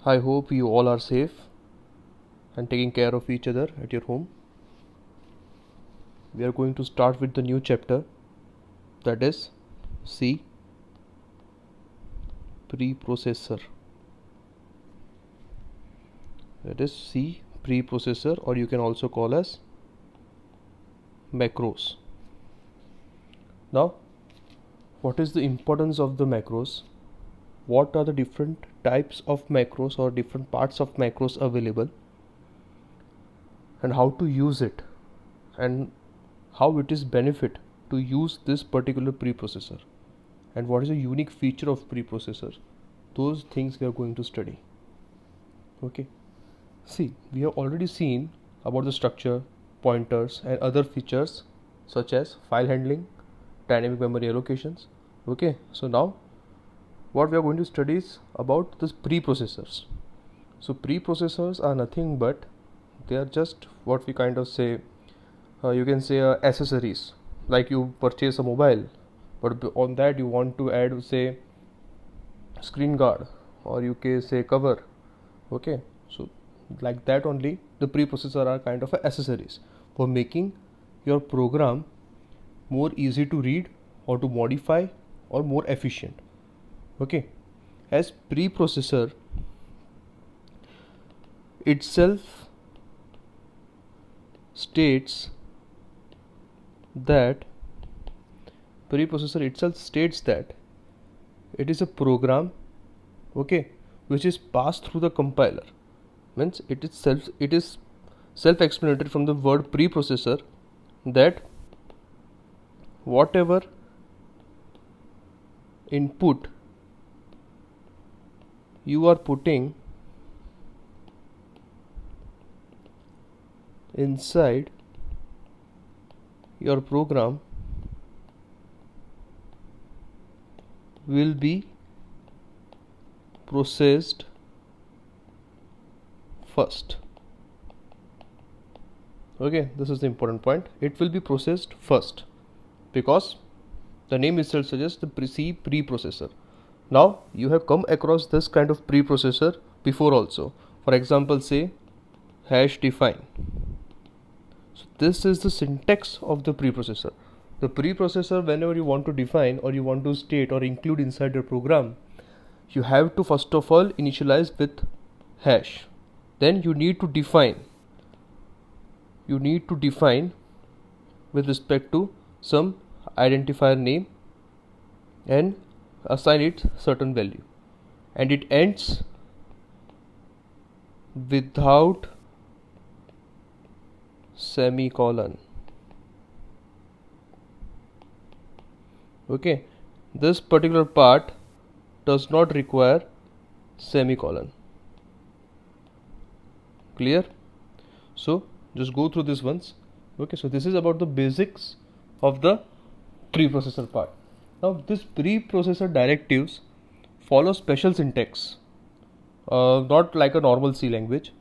I hope you all are safe and taking care of each other at your home. We are going to start with the new chapter, that is C preprocessor. That is C preprocessor, or you can also call as macros. Now, what is the importance of the macros? What are the different types of macros or different parts of macros available, and how to use it, and how it is benefit to use this particular preprocessor, and what is a unique feature of preprocessor. Those things we are going to study. Okay, see, we have already seen about the structure, pointers and other features such as file handling, dynamic memory allocations. Okay, so now what we are going to study is about this preprocessors. So preprocessors are nothing but they are just what we kind of say, you can say accessories. Like you purchase a mobile, but on that you want to add say screen guard, or you can say cover. Okay, so like that only the preprocessor are kind of accessories for making your program more easy to read or to modify or more efficient. Okay, as preprocessor itself states that it is a program, okay, which is passed through the compiler. Means it is self-explanatory from the word preprocessor, that whatever input you are putting inside your program will be processed first. Okay, this is the important point. It will be processed first because the name itself suggests the C preprocessor. Now you have come across this kind of preprocessor before also. For example, say hash define. So this is the syntax of the preprocessor. The preprocessor, whenever you want to define or you want to state or include inside your program, you have to first of all initialize with hash. Then you need to define. You need to define with respect to some identifier name and assign it certain value, and it ends without semicolon. Okay, this particular part does not require semicolon. Clear? So just go through this once. Okay, so this is about the basics of the preprocessor part. Now this preprocessor directives follow special syntax, not like a normal C language.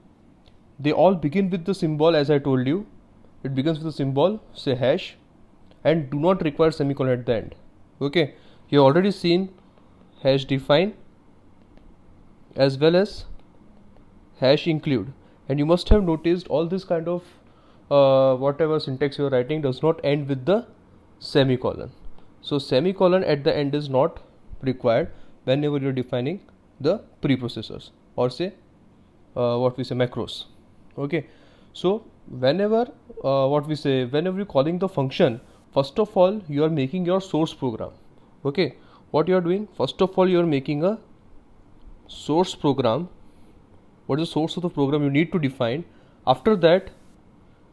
They all begin with the symbol, as I told you. It begins with the symbol, say hash, and do not require semicolon at the end. Okay, you have already seen hash define as well as hash include, and you must have noticed all this kind of whatever syntax you are writing does not end with the semicolon. So semicolon at the end is not required whenever you are defining the preprocessors, or say what we say macros. Okay, so whenever whenever you're calling the function, first of all you are making your source program. Okay, what you are doing, first of all you are making a source program. What is the source of the program you need to define? After that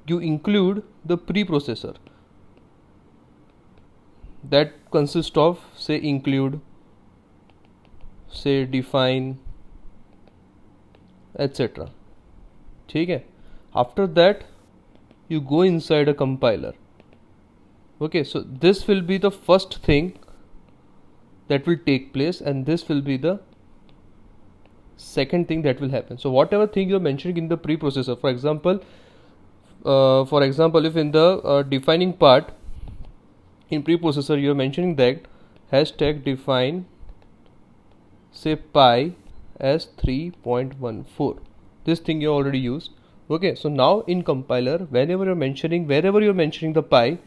you include the preprocessor, that consists of say include, say define, etc. ठीक है. After that you go inside a compiler. Okay, so this will be the first thing that will take place, and this will be the second thing that will happen. So whatever thing you are mentioning in the preprocessor, for example, if in the defining part in preprocessor you are mentioning that hashtag define say pi as 3.14. This thing you already used. Okay, so now in compiler, wherever you're mentioning the pi,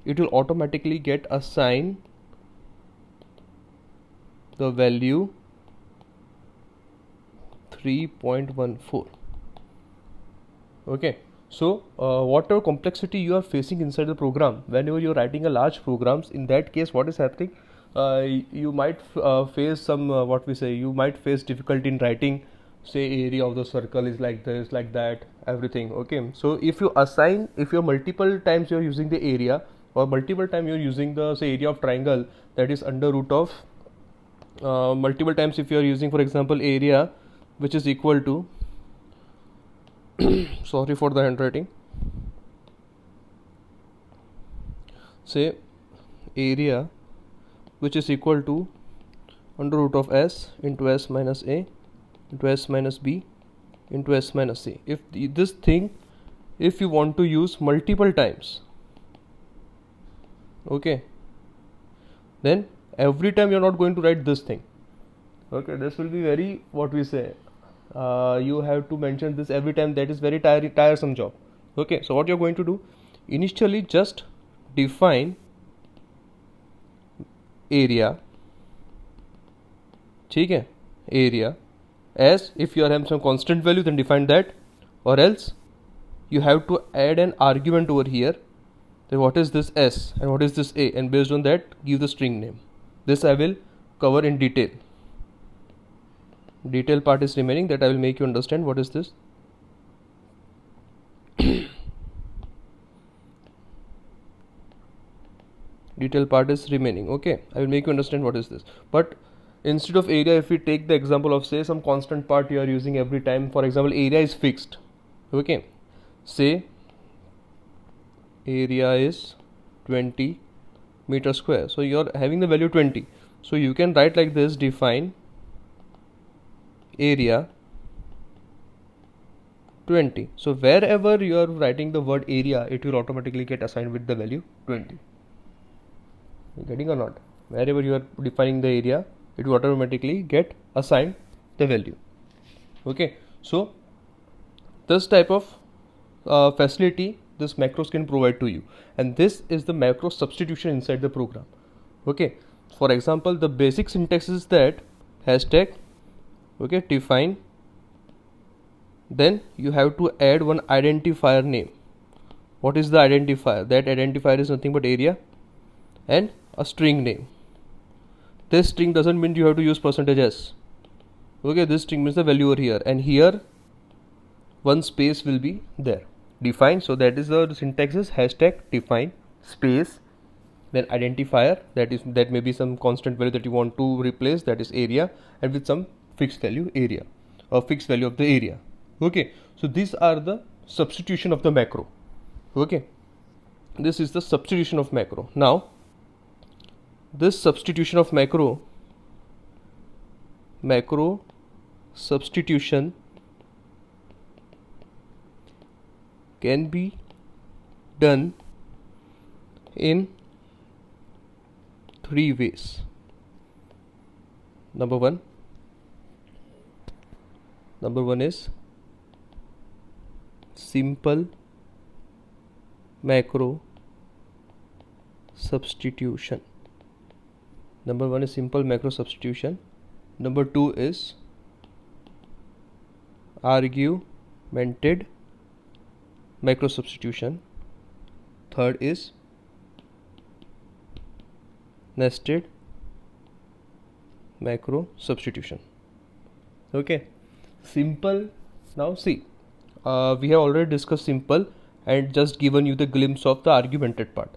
it will automatically get assigned the value 3.14. Okay, so whatever complexity you are facing inside the program, whenever you're writing a large programs, in that case what is happening, you might face some you might face difficulty in writing, say area of the circle is like this, like that, everything. Okay, so if you're multiple times you're using the area, or multiple time you're using the, say, area of triangle, that is under root of multiple times if you are using, for example, area which is equal to sorry for the handwriting, say area which is equal to under root of s into s minus a into s minus b into s minus c. If this thing, if you want to use multiple times, okay, then every time you're not going to write this thing. Okay, this will be very, you have to mention this every time. That is very tiresome job. Okay, so what you're going to do, initially just define area, ठीक है, area, as if you are having some constant value, then define that, or else you have to add an argument over here, then what is this s and what is this a, and based on that give the string name. This I will cover in detail. Detail part is remaining, that I will make you understand what is this. Detail part is remaining. Okay, I will make you understand what is this. But instead of area, if we take the example of, say, some constant part you are using every time, for example, area is fixed. Okay, say area is 20 meter square, so you are having the value 20, so you can write like this, define area 20. So wherever you are writing the word area, it will automatically get assigned with the value 20. You getting or not? Wherever you are defining the area, it will automatically get assigned the value. Okay, so this type of facility this macros can provide to you, and this is the macro substitution inside the program. Okay, for example, the basic syntax is that hashtag, okay, define, then you have to add one identifier name. What is the identifier? That identifier is nothing but area and a string name. This string doesn't mean you have to use %s. Okay, this string means the value over here, and here one space will be there. Define, so that is the syntax is hashtag define space, then identifier, that may be some constant value that you want to replace, that is area, and with some fixed value area, or fixed value of the area. Okay, so these are the substitution of the macro. Okay, this is the substitution of macro. Now this substitution of macro substitution can be done in 3 ways. Number one is simple macro substitution. Number 1 is simple macro substitution. Number 2 is argumented macro substitution. Third is nested macro substitution. Okay, simple. Now see, we have already discussed simple and just given you the glimpse of the argumented part.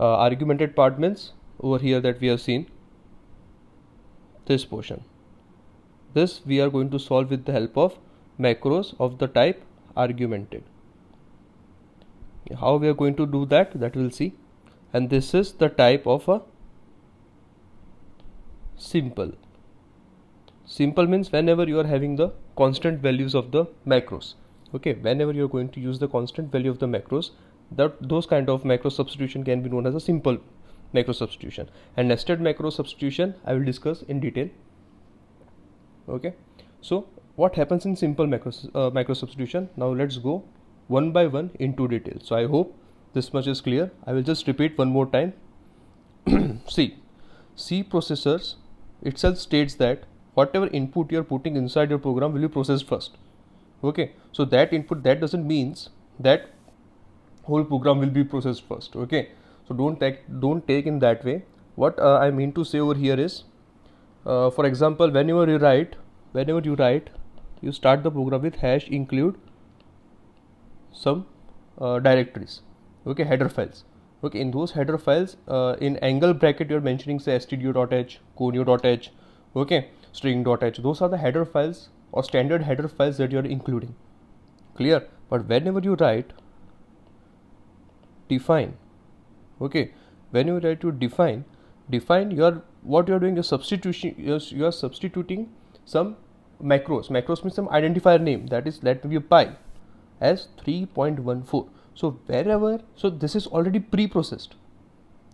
Argumented part means over here that we have seen this portion. This we are going to solve with the help of macros of the type argumented. How we are going to do that we'll see. And this is the type of a simple. Simple means whenever you are having the constant values of the macros. Okay, whenever you are going to use the constant value of the macros, those kind of macro substitution can be known as a simple macro substitution. And nested macro substitution I will discuss in detail. Okay, So what happens in simple macro substitution? Now let's go one by one into detail. So I hope this much is clear. I will just repeat one more time. See, C processors itself states that whatever input you are putting inside your program will be processed first. Okay, so that input, that doesn't means that whole program will be processed first. Okay, so don't take in that way. What I mean to say over here is, for example, whenever you write, you start the program with hash include some directories, okay, header files. Okay, in those header files, in angle bracket you are mentioning say stdio.h, conio.h, okay, string.h. Those are the header files or standard header files that you are including. Clear? But whenever you write define, okay, when you write to define your, what you are doing is substitution. You are substituting some macros. Macros means some identifier name, that is, let me be pi as 3.14. So wherever, so this is already pre-processed.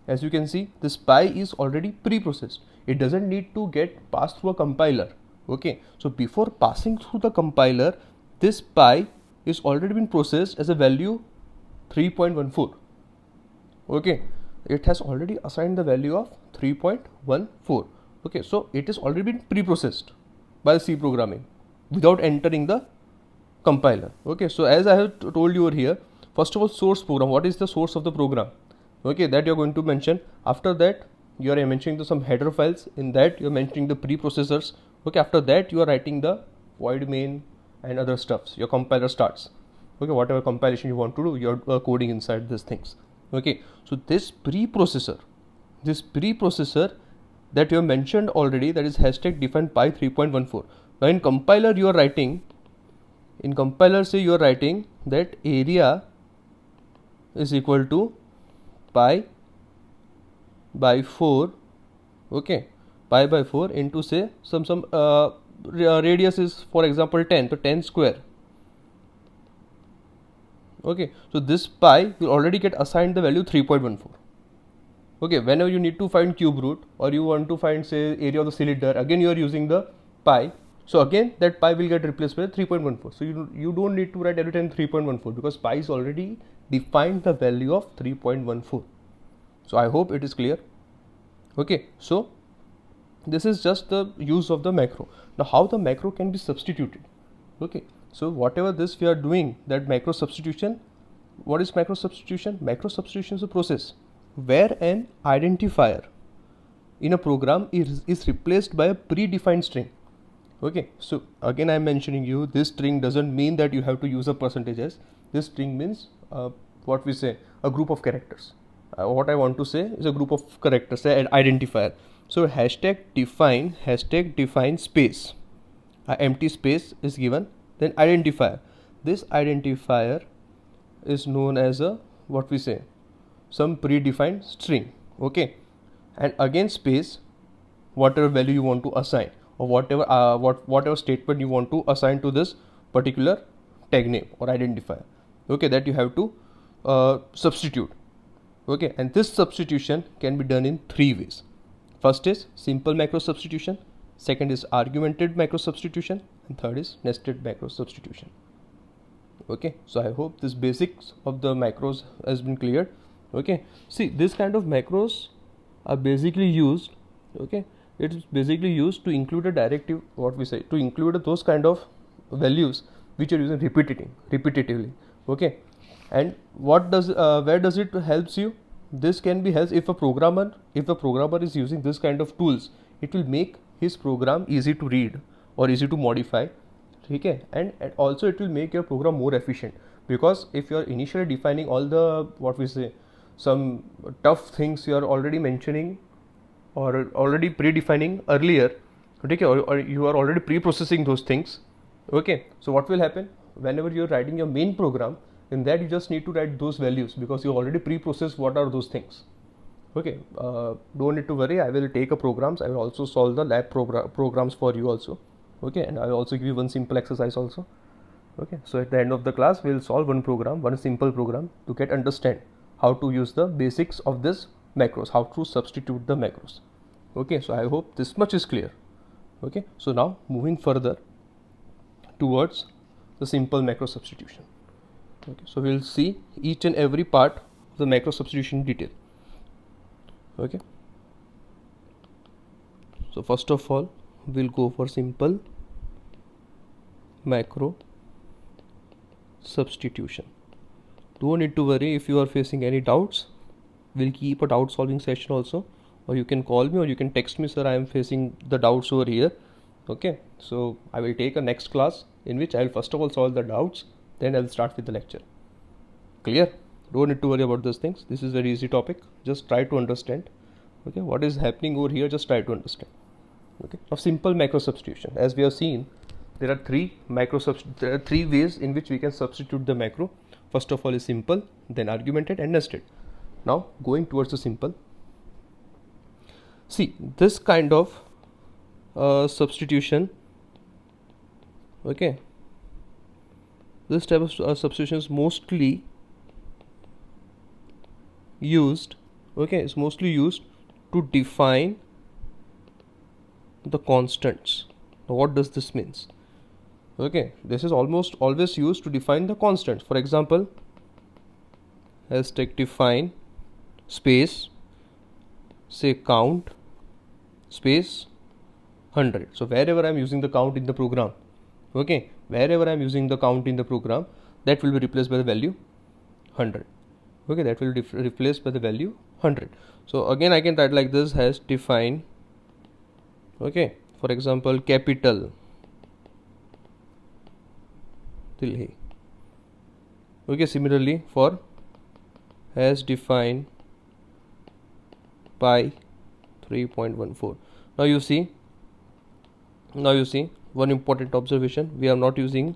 As you can see, this pi is already pre-processed. It doesn't need to get passed through a compiler. Okay, so before passing through the compiler, this pi is already been processed as a value 3.14. Okay, it has already assigned the value of 3.14. Okay, so it is already been pre-processed by C programming without entering the compiler. Okay, so as I have told you over here, first of all, source program. What is the source of the program? Okay, that you are going to mention. After that, you are mentioning some header files. In that, you are mentioning the preprocessors. Okay, after that, you are writing the void main and other stuffs. Your compiler starts. Okay, whatever compilation you want to do, you are coding inside these things. Okay, so this preprocessor that you have mentioned already, that is hashtag define pi 3.14. Now in compiler you are writing, in compiler say you are writing that area is equal to pi by 4, okay, pi by 4 into say some radius is for example 10, so 10 square. Okay, so this pi will already get assigned the value 3.14. Okay, whenever you need to find cube root or you want to find say area of the cylinder, again you are using the pi. So again that pi will get replaced by 3.14. So you don't need to write every time 3.14 because pi is already defined the value of 3.14. So I hope it is clear. Okay, so this is just the use of the macro. Now how the macro can be substituted? Okay, so whatever this we are doing, that macro substitution, what is macro substitution? Macro substitution is a process where an identifier in a program is replaced by a predefined string. Okay, so again I am mentioning you, this string doesn't mean that you have to use a percentages. This string means what we say, a group of characters. What I want to say is a group of characters, an identifier. So hashtag define space, empty space is given, then identifier. This identifier is known as a, what we say, some predefined string. Okay, and again space, whatever value you want to assign, or whatever statement you want to assign to this particular tag name or identifier. Okay, that you have to substitute. Okay, and this substitution can be done in 3 ways. First is simple macro substitution, second is argumented macro substitution, and third is nested macro substitution. Okay, so I hope this basics of the macros has been cleared. Okay, see, this kind of macros are basically used, okay, it is basically used to include a directive, what we say, to include those kind of values which are using repetitively. Okay, and what does where does it helps you? This can be helps if a programmer is using this kind of tools, it will make his program easy to read or easy to modify. Okay, and also it will make your program more efficient, because if you are initially defining all the, what we say, some tough things you are already mentioning or already predefining earlier, okay, or you are already pre-processing those things. Okay, so what will happen whenever you are writing your main program, in that you just need to write those values because you already pre-processed what are those things. Okay, don't need to worry, I will take a programs, I will also solve the lab programs for you also. Okay, and I will also give you one simple exercise also. Okay, so at the end of the class we will solve one simple program to get understand how to use the basics of this macros, how to substitute the macros. Okay, so I hope this much is clear. Okay, so now moving further, towards the simple macro substitution. Okay, so we'll see each and every part of the macro substitution in detail. Okay, so first of all we'll go for simple macro substitution. Don't need to worry if you are facing any doubts. We'll keep a doubt solving session also, or you can call me or you can text me, sir, I am facing the doubts over here. Okay, so I will take a next class in which I will first of all solve the doubts, then I'll start with the lecture. Clear? Don't need to worry about those things. This is very easy topic. Just try to understand. Okay, what is happening over here, just try to understand. Okay, now simple macro substitution. As we have seen, there are three ways in which we can substitute the macro. First of all is simple, then argumented and nested. Now going towards the simple. See, this kind of substitution, okay, this type of substitution is mostly used, okay, it's mostly used to define the constants. Now what does this means? Okay, this is almost always used to define the constants. For example, let's take define space, say count space 100. So wherever I am using the count in the program, okay, wherever I am using the count in the program, that will be replaced by the value 100. Okay, that will be replaced by the value 100. So again I can write like this as define, okay, for example capital till here. Okay, similarly for as define pi 3.14. Now you see one important observation, we are not using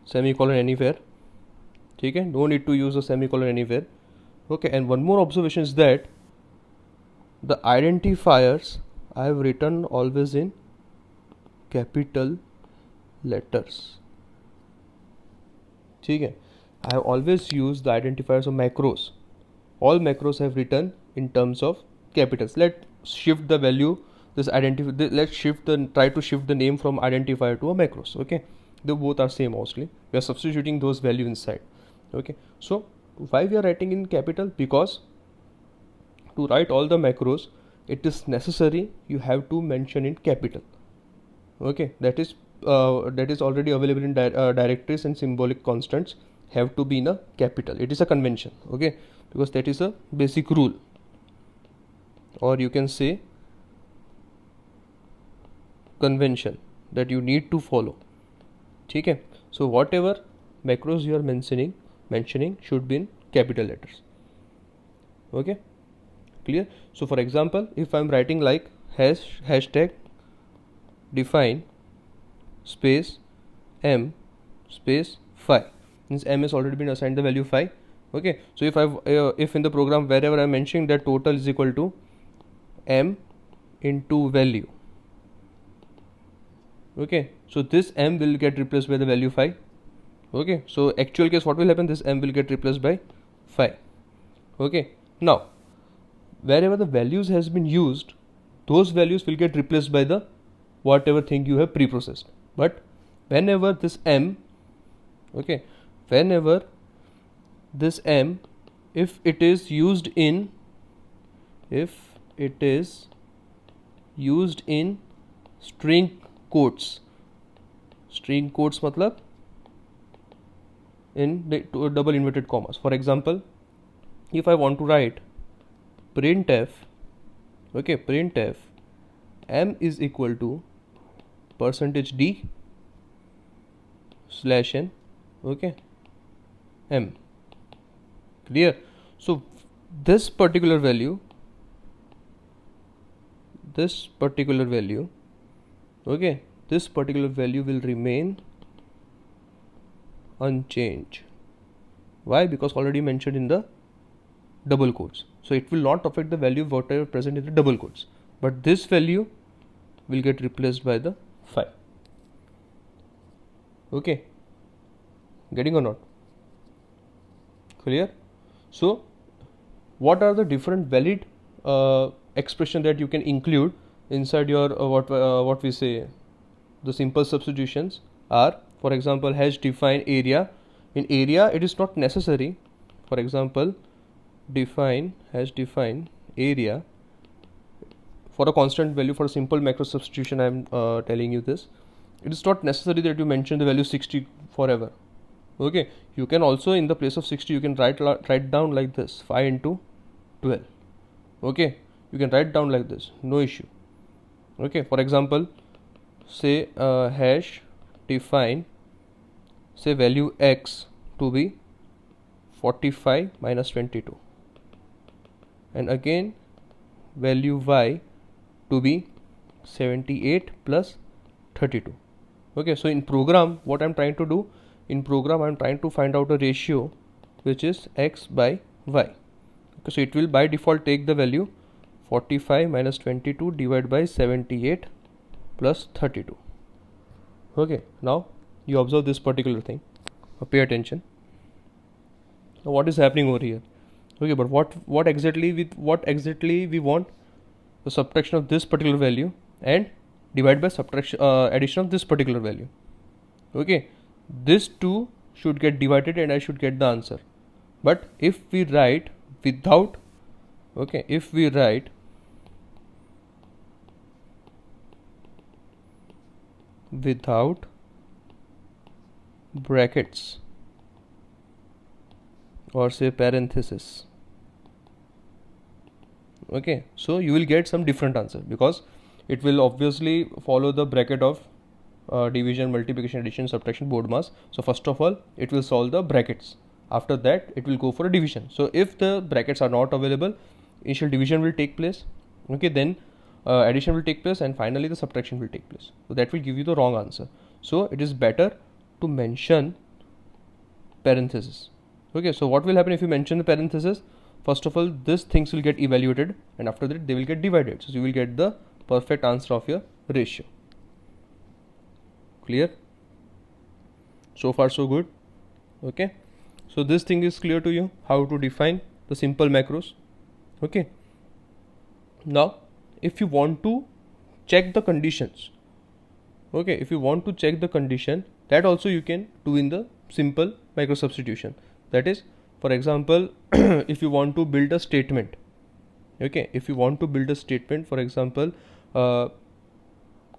semicolon anywhere. Okay, no need to use a semicolon anywhere. Okay, and one more observation is that the identifiers I have written always in capital letters. Okay, I have always used the identifiers of macros. All macros I have written in terms of capitals. Let's shift the value, this identifier, let's try to shift the name from identifier to a macros. Okay, they both are same mostly. We are substituting those values inside. Okay, so why we are writing in capital? Because to write all the macros, it is necessary you have to mention in capital. Okay, that is already available in directories, and symbolic constants have to be in a capital. It is a convention. Okay, because that is a basic rule, or you can say convention that you need to follow. Okay, so whatever macros you are mentioning should be in capital letters. Okay, clear? So for example, if I am writing like hashtag define space m space 5, means m has already been assigned the value 5. Okay, so if in the program wherever I am mentioning that total is equal to m into value, okay, so this m will get replaced by the value 5. Okay, so actual case what will happen, this m will get replaced by 5. Okay, now wherever the values has been used, those values will get replaced by the whatever thing you have pre-processed. But whenever this m, okay, whenever this m, if it is used in string quotes matlab in the double inverted commas. For example, if I want to write printf, okay, printf m is equal to %d / n, okay, m. Clear? So this particular value, okay, this particular value will remain unchanged. Why? Because already mentioned in the double quotes, so it will not affect the value whatever present in the double quotes, but this value will get replaced by the 5. Okay, getting or not? Clear? So what are the different valid expression that you can include inside your what we say the simple substitutions are for example, hash define area. In area it is not necessary. For example, hash define area for a constant value. For a simple macro substitution, I am telling you this. It is not necessary that you mention the value 60 forever. Okay, you can also, in the place of 60, you can write down like this, 5 into 12. Okay, you can write down like this, no issue. Okay, for example, say hash define, say value x to be 45 minus 22, and again value y to be 78 plus 32. Okay, so in program, what I'm trying to do, in program I'm trying to find out a ratio which is x by y. Okay, so it will by default take the value 45 minus 22 divided by 78 plus 32. Okay, now you observe this particular thing. Pay attention. Now what is happening over here? Okay, but what exactly we want? The subtraction of this particular value and divide by subtraction addition of this particular value. Okay, this two should get divided and I should get the answer. But if we write without, okay, if we write without brackets or say parenthesis, okay, so you will get some different answer, because it will obviously follow the bracket of division, multiplication, addition, subtraction, BODMAS. So first of all it will solve the brackets. After that it will go for a division. So if the brackets are not available, initial division will take place. Okay, then addition will take place, and finally the subtraction will take place. So that will give you the wrong answer. So it is better to mention parenthesis. Okay, so what will happen if you mention the parenthesis? First of all, these things will get evaluated, and after that they will get divided. So you will get the perfect answer of your ratio. Clear? So far so good. Okay, so this thing is clear to you, how to define the simple macros. Okay, now if you want to check the conditions, okay, if you want to check the condition, that also you can do in the simple macro substitution. That is, for example, if you want to build a statement, okay, if you want to build a statement, for example,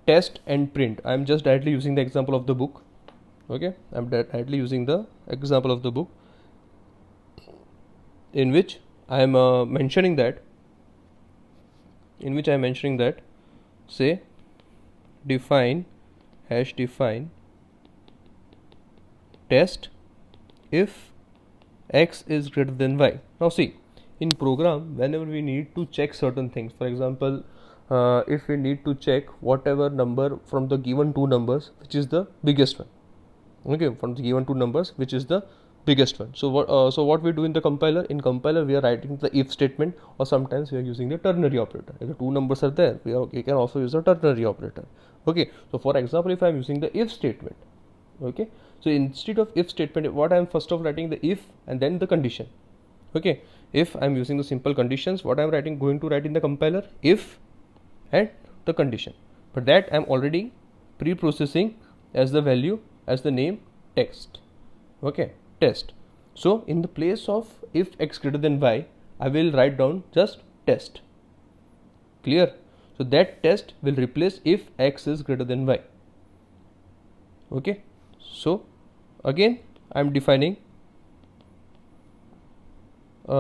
test and print. I am just directly using the example of the book. Okay, I am directly using the example of the book, in which I am mentioning that, say define hash define test if x is greater than y. Now see, in program, whenever we need to check certain things, for example, if we need to check whatever number from the given two numbers which is the biggest one, okay, from the given two numbers which is the biggest one. So what we do in the compiler, we are writing the if statement, or sometimes we are using the ternary operator. If the two numbers are there, we can also use the ternary operator. Okay, so for example, if I am using the if statement, okay, so instead of if statement, what I am first of writing the if and then the condition. Okay, if I am using the simple conditions, what I am going to write in the compiler, if and the condition, but that I am already pre-processing as the value, as the name text. Okay, test. So in the place of if x greater than y, I will write down just test. Clear? So that test will replace if x is greater than y. Okay, so again I am defining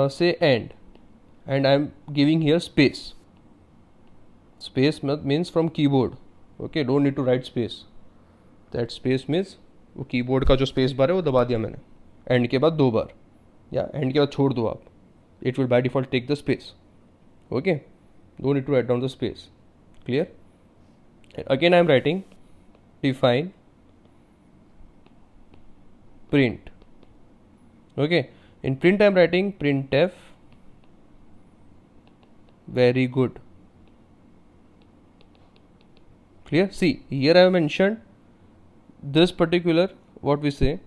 say and I am giving here space. Space means from keyboard. Okay, don't need to write space. That space means वो keyboard का जो space bar है वो दबा दिया मैंने and के बाद 2 बार, या एंड के बाद छोड़ दो आप, it will by default take the space. Okay, don't need to write down the space. Clear? Again I am writing define print. Okay, in print I am writing printf very good. Clear? See, here I have mentioned this particular, what we say,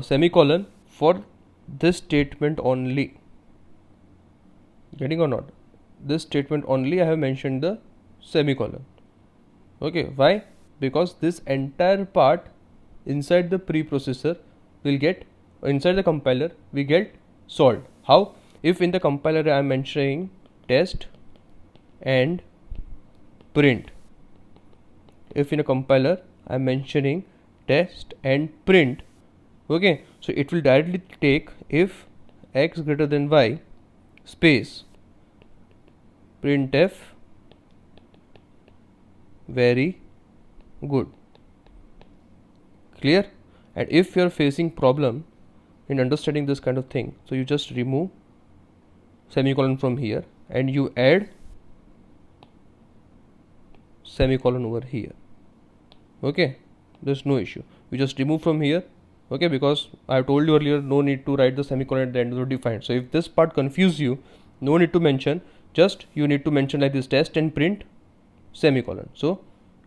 semicolon for this statement only. Getting or not? This statement only I have mentioned the semicolon. Okay, why? because this entire part inside the preprocessor will get, inside the compiler we get solved. How? If in the compiler I am mentioning test and print, if in a compiler I am mentioning test and print, okay, so it will directly take if x greater than y space printf very good. Clear? And if you are facing problem in understanding this kind of thing, so you just remove semicolon from here and you add semicolon over here. Okay, there's no issue. You just remove from here, okay, because I told you earlier no need to write the semicolon at the end of the define. So if this part confuse you, no need to mention, just you need to mention like this test and print semicolon. So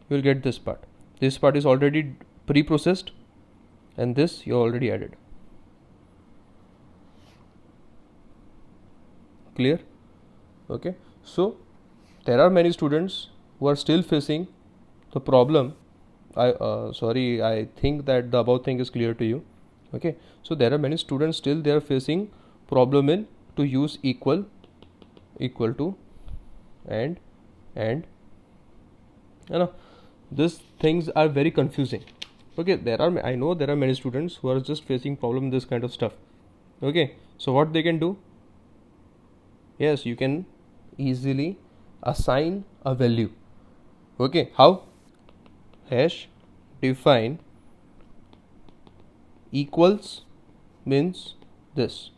you will get this part. This part is already pre-processed and this you already added. Clear? Okay, so there are many students who are still facing the problem. I think that the above thing is clear to you. Okay, so there are many students still they are facing problem in to use equal, equal to, and you know, these things are very confusing. Okay, I know there are many students who are just facing problem in this kind of stuff. Okay, so what they can do? Yes, you can easily assign a value. Okay, how? Hash define equals means this.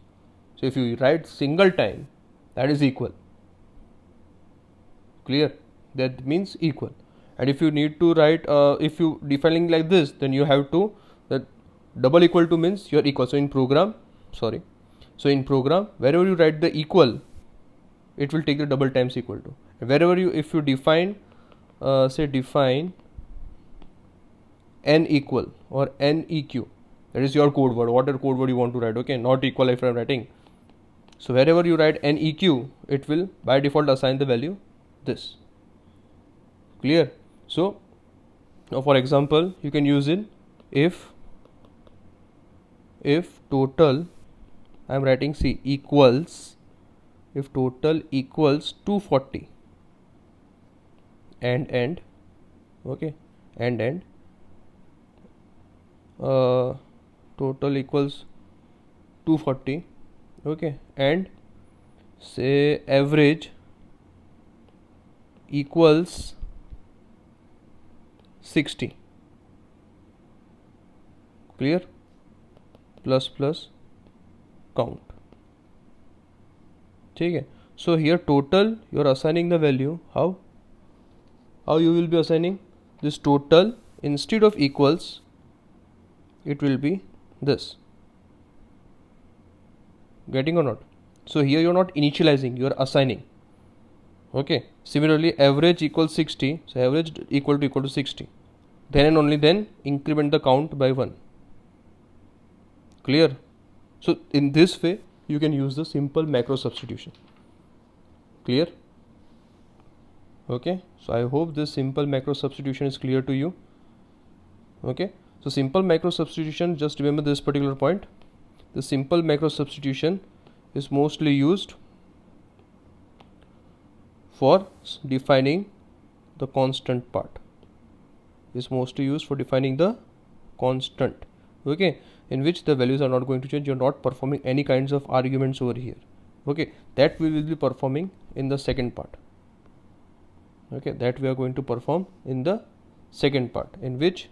So if you write single time, that is equal. Clear? That means equal. And if you need to write, if you defining like this, then you have to, that double equal to means you are equal. So in program, so in program, wherever you write the equal, it will take the double times equal to. And wherever you, if you define, say define n equal or neq, that is your code word, whatever code word you want to write. Okay, not equal if I am writing. So wherever you write neq, it will by default assign the value this. Clear? So now for example, you can use in if total, I am writing C equals, if total equals 240 and okay, and total equals 240, okay, and say average equals 60. Clear? Plus count. Okay. So here total you are assigning the value. How you will be assigning this total? Instead of equals, it will be this. Getting or not? So here you are not initializing, you are assigning. Okay. Similarly, average equals 60. So average equal to 60. Then and only then increment the count by 1. Clear? So in this way you can use the simple macro substitution. Clear? Okay, so I hope this simple macro substitution is clear to you. Okay, so simple macro substitution, just remember this particular point. The simple macro substitution is mostly used for defining the constant part. Is mostly used for defining the constant, okay, in which the values are not going to change. You're not performing any kinds of arguments over here. Okay, that we will be performing in the second part. Okay, that we are going to perform in the second part, in which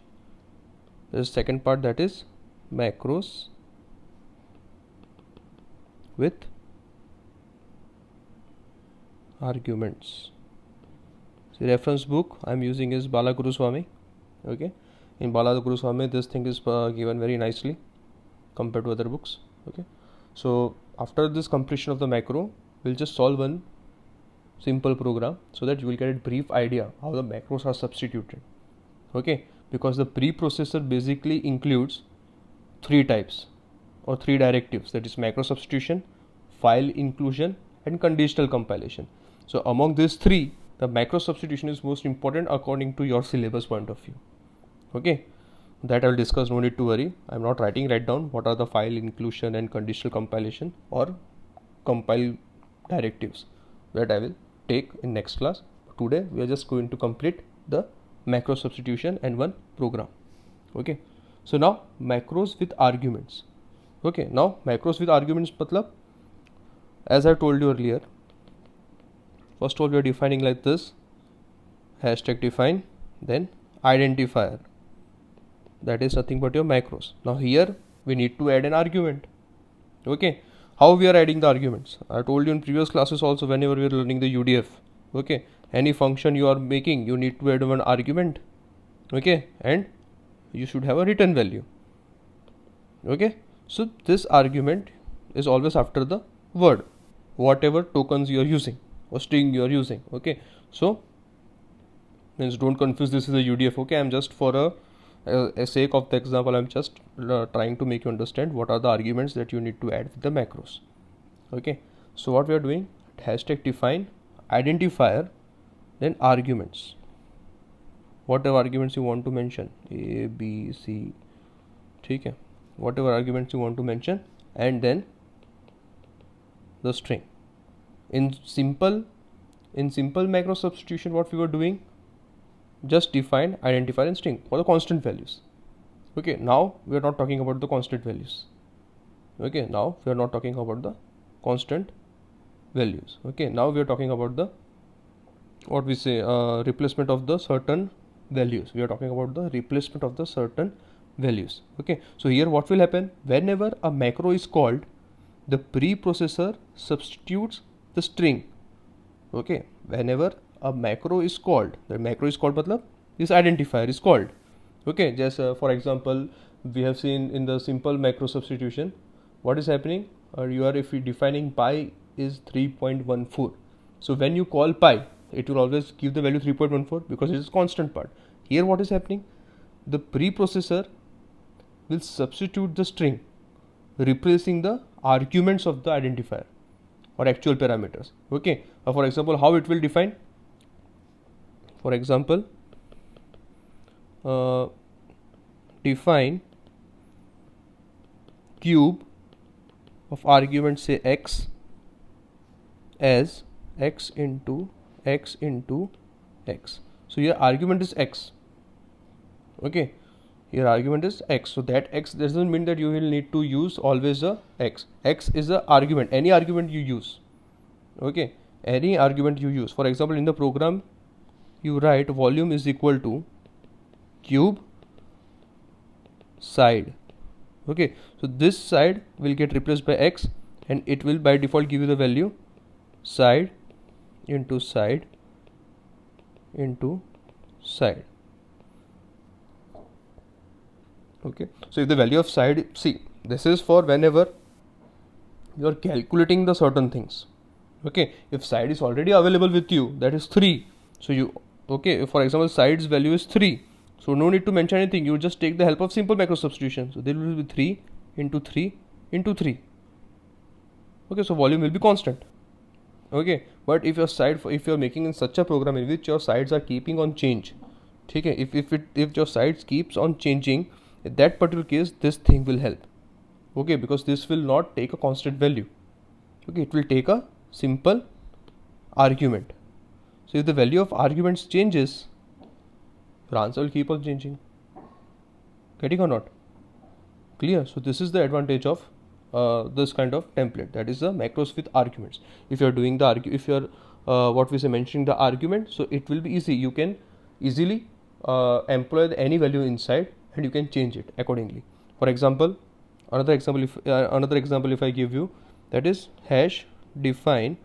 there is second part, that is macros with arguments. The reference book I am using is Bala Guruswamy. Okay, in Bala Guruswamy this thing is given very nicely compared to other books. Okay, so after this completion of the macro, we'll just solve one simple program so that you will get a brief idea how the macros are substituted. Okay, because the preprocessor basically includes 3 types or 3 directives, that is macro substitution, file inclusion and conditional compilation. So among these 3, the macro substitution is most important according to your syllabus point of view. Okay, that I'll discuss, no need to worry. I'm not writing right down what are the file inclusion and conditional compilation or compile directives, that I will take in next class. Today we are just going to complete the macro substitution and one program. Okay, so now macros with arguments. Okay, now macros with arguments matlab, as I told you earlier, first of all we are defining like this, hashtag define, then identifier, that is nothing but your macros. Now here we need to add an argument. Okay, how we are adding the arguments? I told you in previous classes also, whenever we are learning the UDF, okay, any function you are making, you need to add one argument. Okay, and you should have a return value. Okay, so this argument is always after the word, whatever tokens you are using or string you are using. Okay, so means don't confuse this is a UDF. Okay, I'm just for a sake of the example, I'm just trying to make you understand what are the arguments that you need to add with the macros. Okay, so what we are doing, hashtag define, identifier, then arguments, whatever arguments you want to mention, A, B, C, okay, whatever arguments you want to mention, and then the string. In simple macro substitution, what we were doing, just define, identifier and string for the constant values. Okay, now we are not talking about the constant values. Okay, now we are not talking about the constant values. Okay, now we are talking about the, what we say, replacement of the certain values. We are talking about the replacement of the certain values. Okay, so here what will happen, whenever a macro is called, the preprocessor substitutes the string. Okay, whenever a macro is called, the macro is called matlab this identifier is called. Okay, just for example, we have seen in the simple macro substitution, what is happening, if you defining pi is 3.14, so when you call pi, it will always give the value 3.14 because it is constant part. Here what is happening, the preprocessor will substitute the string, replacing the arguments of the identifier or actual parameters. Okay, for example, how it will define, for example, define cube of argument say x as x into x into x. So here argument is x. Okay, here argument is x, so that x doesn't mean that you will need to use always a x. X is a argument, any argument you use. Okay, any argument you use. For example, in the program you write volume is equal to cube side. Okay, so this side will get replaced by x and it will by default give you the value side into side into side. Okay, so if the value of side, see, this is for whenever you are calculating the certain things. Okay, if side is already available with you, that is 3, so you, okay, for example, side's value is 3, so no need to mention anything, you just take the help of simple macro substitution. So there will be 3 into 3 into 3. Okay, so volume will be constant. Okay, but if your side, if you are making in such a program in which your sides are keeping on change, okay, if your sides keeps on changing, in that particular case this thing will help. Okay, because this will not take a constant value. Okay, it will take a simple argument. So if the value of arguments changes, your answer will keep on changing. Getting or not? Clear? So this is the advantage of this kind of template, that is the macros with arguments. If you are doing the if you are what we say mentioning the argument, so it will be easy, you can easily employ any value inside and you can change it accordingly. For example, another example if I give you, that is hash define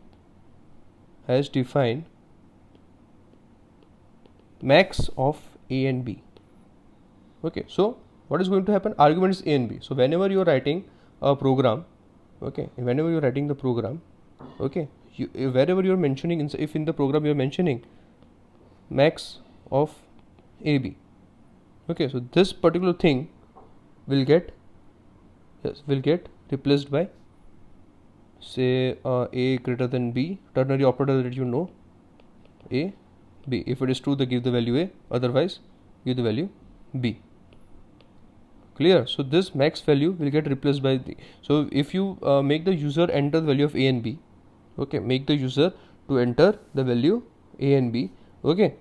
max of a and b. Okay, so what is going to happen, argument is a and b, so whenever you are writing a program, okay, whenever you are writing the program, okay, wherever you are mentioning, if in the program you are mentioning max of ab, okay, so this particular thing will get replaced by say a greater than b, ternary operator that you know, a b. If it is true, they give the value a, otherwise give the value b. Clear? So this max value will get replaced by the, so if you make the user enter the value of a and b, okay, make the user to enter the value a and b, okay,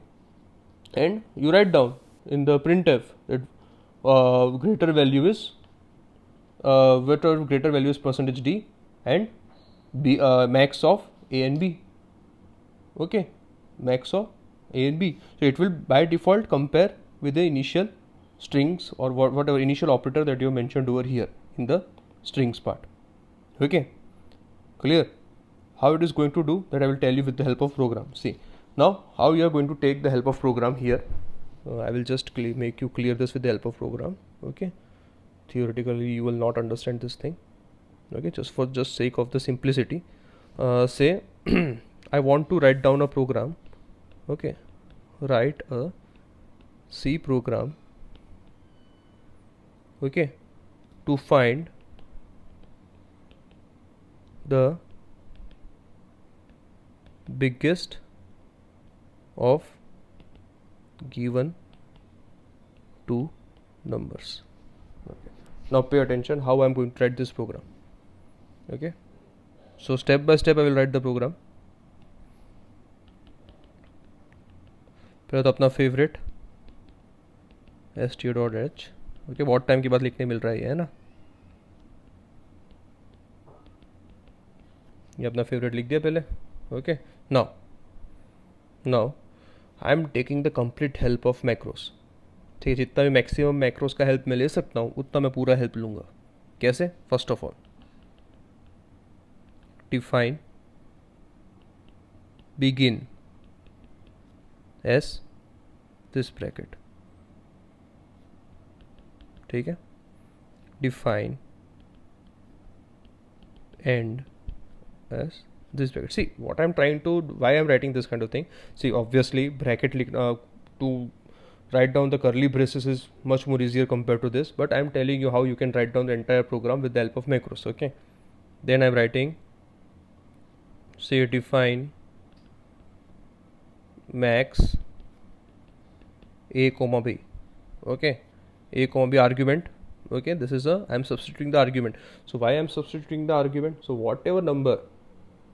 and you write down in the printf that greater value is whatever greater value is percentage d and b max of a and b, okay, max of a and b. So it will by default compare with the initial strings or whatever initial operator that you mentioned over here in the strings part. Okay, clear? How it is going to do that I will tell you with the help of program. See now how you are going to take the help of program here. I will just make you clear this with the help of program. Okay, theoretically you will not understand this thing. Okay, just for just sake of the simplicity, say I want to write down a program. Okay, write a C program, okay, to find the biggest of given two numbers. Okay. Now pay attention how I am going to write this program. Okay, so step by step I will write the program. पहले तो अपना favourite st.h, okay, बहुत time के बाद लिखने मिल रहा है ना, ये अपना फेवरेट लिख दिया पहले. Okay, now I am taking the complete help of macros. ठीक है, जितना भी मैक्सिमम मैक्रोस का हेल्प मैं ले सकता हूँ उतना मैं पूरा हेल्प लूँगा. कैसे? First of all define begin as this bracket. ठीक है, define end as this bracket. See what I'm trying to, why I'm writing this kind of thing. See, obviously bracket to write down the curly braces is much more easier compared to this, but I'm telling you how you can write down the entire program with the help of macros. Okay, then I'm writing, say, define max a comma b. Okay, a comma b argument. Okay, this is a, I'm substituting the argument. So why I'm substituting the argument? So whatever number,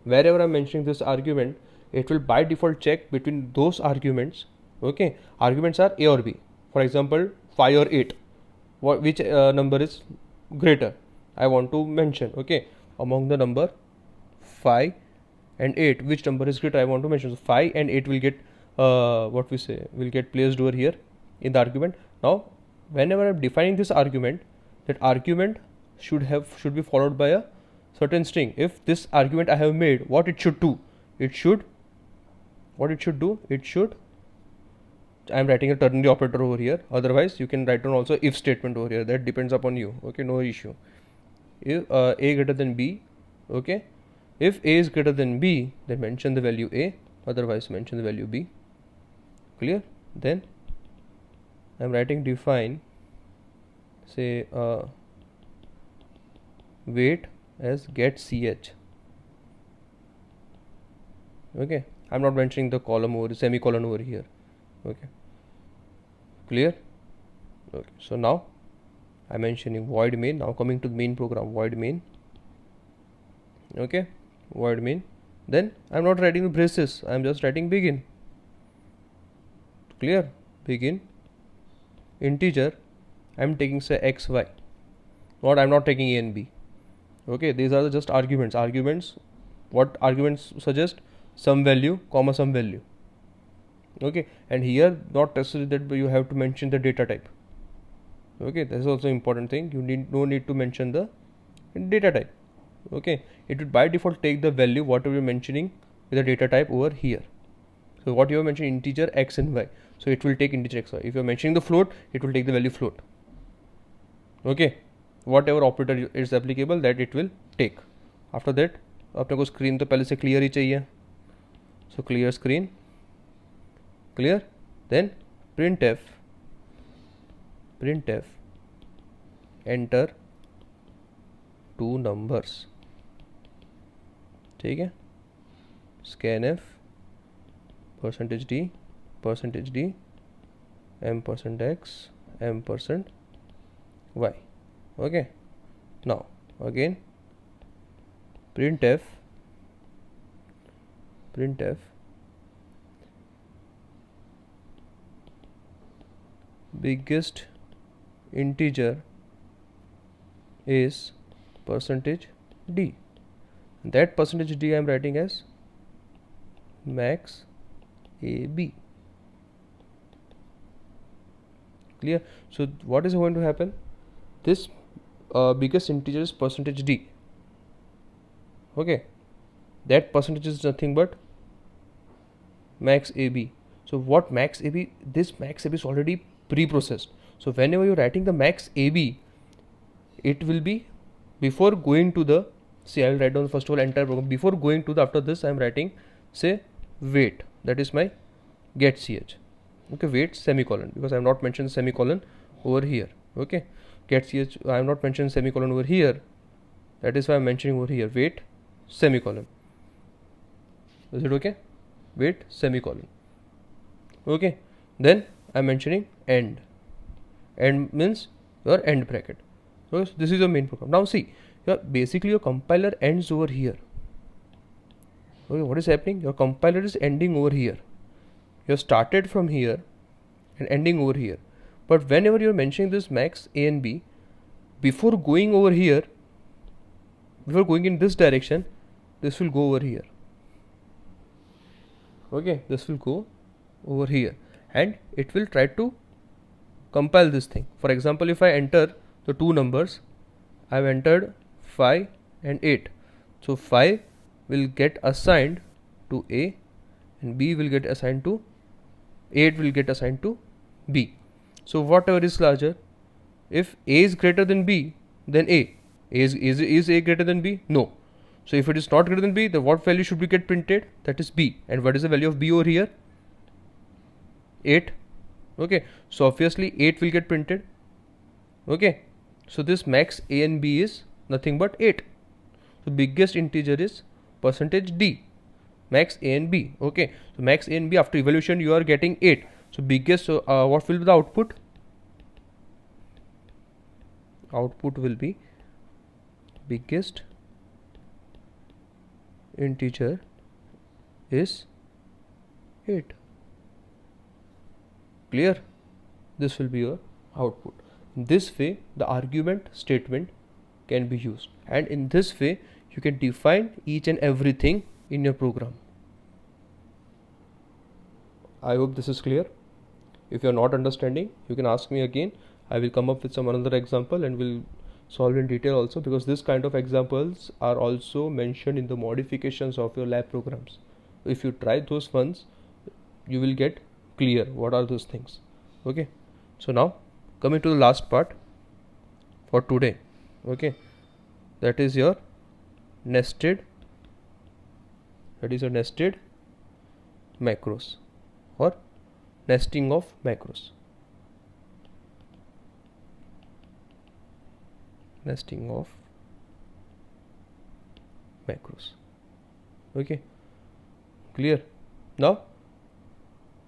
wherever I'm mentioning this argument, it will by default check between those arguments. Okay, arguments are a or b. For example, 5 or 8, which number is greater, I want to mention. Okay, among the number 5 and 8, which number is greater, I want to mention. So 5 and 8 will get what we say, will get placed over here in the argument. Now whenever I'm defining this argument, that argument should be followed by a certain string. If this argument I have made, what it should do, I'm writing a ternary operator over here. Otherwise you can write down also if statement over here, that depends upon you. Okay, no issue. If a greater than b, okay, if a is greater than b, then mention the value a, otherwise mention the value b. Clear? Then I'm writing define, say, weight as get ch. Okay, I'm not mentioning the column over, semicolon over here. Okay, clear? Okay, so now I'm mentioning void main. Now coming to the main program, void main. Okay, void main. Then I'm not writing the braces, I'm just writing begin. Clear? Begin integer, I'm taking say x, y, I'm not taking a and b. Okay, these are just arguments. What arguments suggest? Some value comma some value. Okay, and here not necessarily that you have to mention the data type. Okay, this is also important thing, you no need to mention the data type. Okay, it would by default take the value whatever you're mentioning with the data type over here. So what you have mentioned, integer x and y, so it will take integer x, y. If you're mentioning the float, it will take the value float. Okay, whatever operator is applicable, that it will take. After that अपने को screen तो पहले से clear ही चाहिए, so clear screen. Clear? Then printf enter two numbers. ठीक है, scanf %d %d %x %, y. Okay, now again printf biggest integer is percentage d. That percentage d I am writing as max ab. Clear? So what is going to happen? This biggest integer is percentage d. Okay, that percentage is nothing but max ab. So what max ab? This max ab is already pre-processed. So whenever you're writing the max ab, it will be before going to the, see, I will write down first of all entire program. Before going to the, after this I am writing, say, wait, that is my get ch. Okay, wait semicolon, because I have not mentioned semicolon over here. Okay, get ch, I have not mentioned semicolon over here, that is why I am mentioning over here wait semicolon. Is it okay? Wait semicolon. Okay, then I am mentioning end. End means your end bracket. So this is your main program. Now see, basically your compiler ends over here. Okay, what is happening? Your compiler is ending over here. You have started from here and ending over here. But whenever you are mentioning this max a and b, before going over here, before going in this direction, this will go over here. Okay, this will go over here and it will try to compile this thing. For example, if I enter the two numbers, I have entered 5 and 8. So 5 will get assigned to A and B will get assigned to 8 will get assigned to B. So whatever is larger, if A is greater than B, then A. Is A greater than B? No. So if it is not greater than B, then what value should we get printed? That is B. And what is the value of B over here? 8. Okay, so obviously 8 will get printed. Okay, so this max a and b is nothing but 8. So biggest integer is percentage d, max a and b. Okay, so max a and b, after evaluation you are getting 8. So biggest, so what will be the output? Output will be biggest integer is 8. Clear? This will be your output. In this way the argument statement can be used, and in this way you can define each and everything in your program. I hope this is clear. If you are not understanding, you can ask me again. I will come up with some another example and will solve in detail also, because this kind of examples are also mentioned in the modifications of your lab programs. If you try those ones, you will get clear what are those things. Okay, so now coming to the last part for today. Okay, that is your nested macros or nesting of macros. Nesting of macros. Okay, clear? Now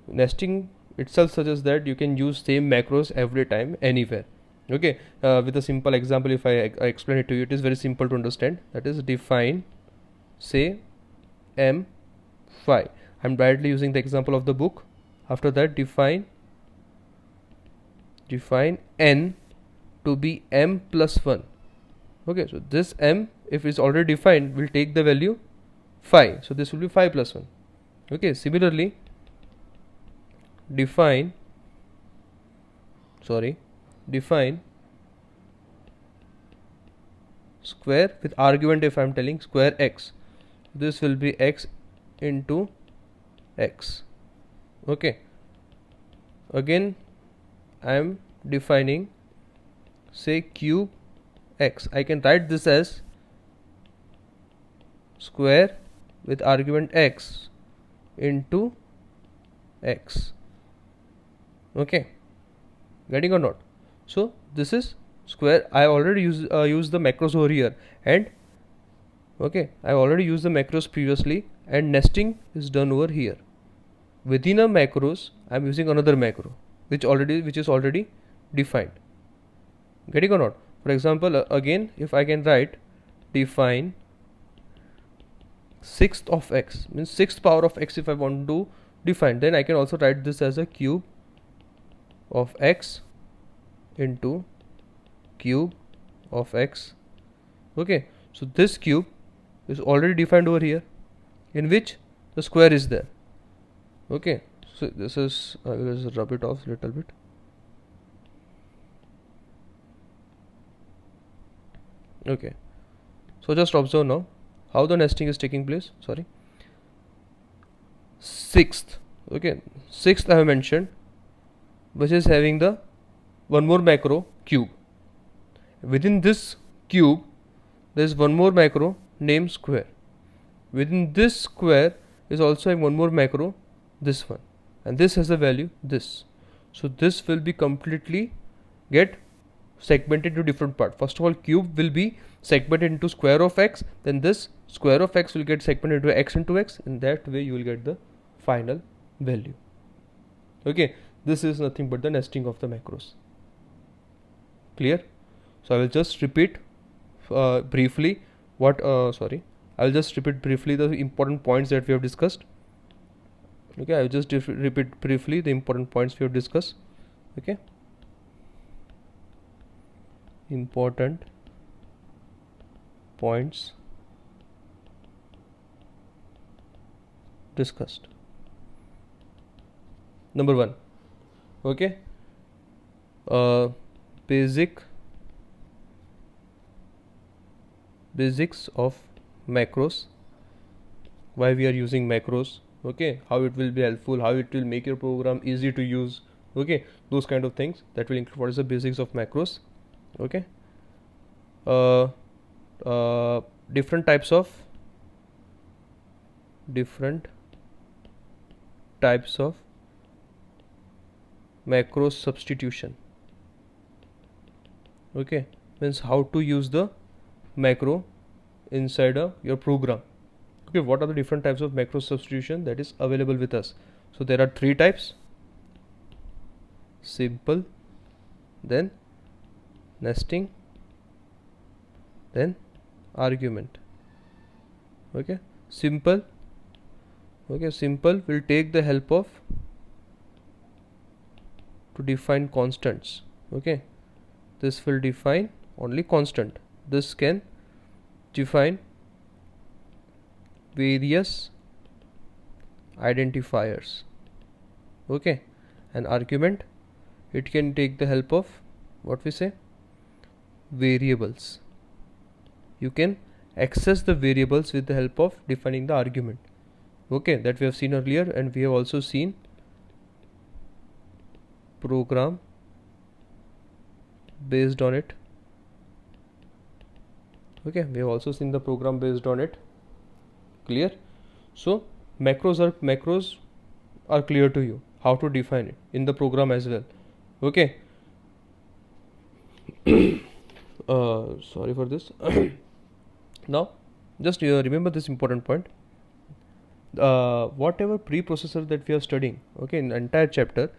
nesting itself suggests that you can use same macros every time anywhere. Okay, with a simple example, if I explain it to you, it is very simple to understand. That is, define, say, m5. I am directly using the example of the book. After that, define n to be m plus 1. Okay, so this m, if is already defined, will take the value 5. So this will be 5 plus 1. Okay, similarly, define square with argument. If I am telling square x, this will be x into x. Okay, again I am defining, say, cube x. I can write this as square with argument x into x. Okay, getting or not? So this is square. I already used the macros over here, and okay, I already used the macros previously, and nesting is done over here. Within a macros, I am using another macro which is already defined. Getting or not? For example, again, if I can write define sixth of x, means sixth power of x, if I want to define, then I can also write this as a cube of x into cube of x. Okay, so this cube is already defined over here, in which the square is there. Okay, so this is, I will just rub it off a little bit. Okay, so just observe now how the nesting is taking place. Sorry, sixth. Okay, sixth I have mentioned, which is having the one more macro cube. Within this cube there is one more macro named square. Within this square is also having one more macro, this one, and this has a value this. So this will be completely get segmented into different parts. First of all, cube will be segmented into square of x, then this square of x will get segmented into x into x. In that way you will get the final value. Okay, this is nothing but the nesting of the macros. Clear? So I will just repeat briefly what I will just repeat briefly the important points that we have discussed. Okay, I will just repeat briefly the important points we have discussed. Okay, important points discussed. Number 1. Okay, basics of macros, why we are using macros. Okay, how it will be helpful, how it will make your program easy to use. Okay, those kind of things that will include what is the basics of macros. Okay, different types of macro substitution. Okay, means how to use the macro inside your program. Okay, what are the different types of macro substitution that is available with us? So there are 3 types: simple, then nesting, then argument. Okay, simple. Okay, simple will take the help of to define constants. Okay, this will define only constant. This can define various identifiers. Okay, and argument, it can take the help of what we say variables. You can access the variables with the help of defining the argument. Okay, that we have seen earlier, and we have also seen program based on it. Okay, we have also seen the program based on it. Clear? So macros are clear to you, how to define it in the program as well. Okay. Sorry for this. Now just remember this important point. Whatever preprocessor that we are studying, okay, in entire chapter,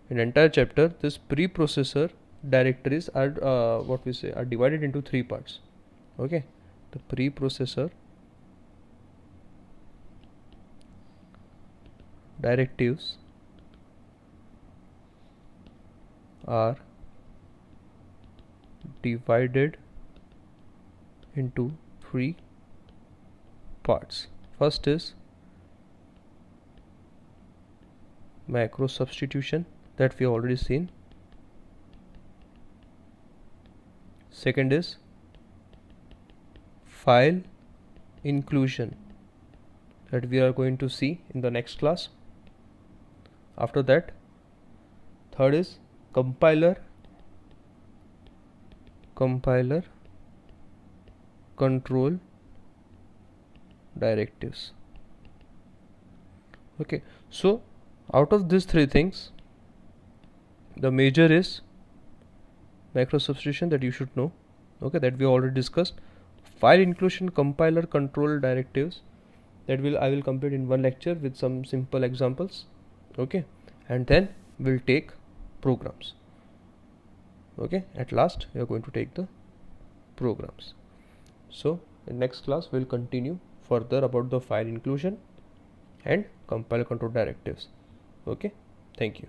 this preprocessor directories are what we say are divided into 3 parts. Okay, the preprocessor directives are divided into 3 parts. First is macro substitution, that we have already seen. Second is file inclusion, that we are going to see in the next class. After that, third is compiler control directives. Okay, so out of these 3 things, the major is macro substitution, that you should know. Okay, that we already discussed. File inclusion, compiler control directives, that I will complete in one lecture with some simple examples. Okay, and then we'll take programs. Okay, at last we are going to take the programs. So in next class we'll continue further about the file inclusion and compile control directives. Okay, thank you.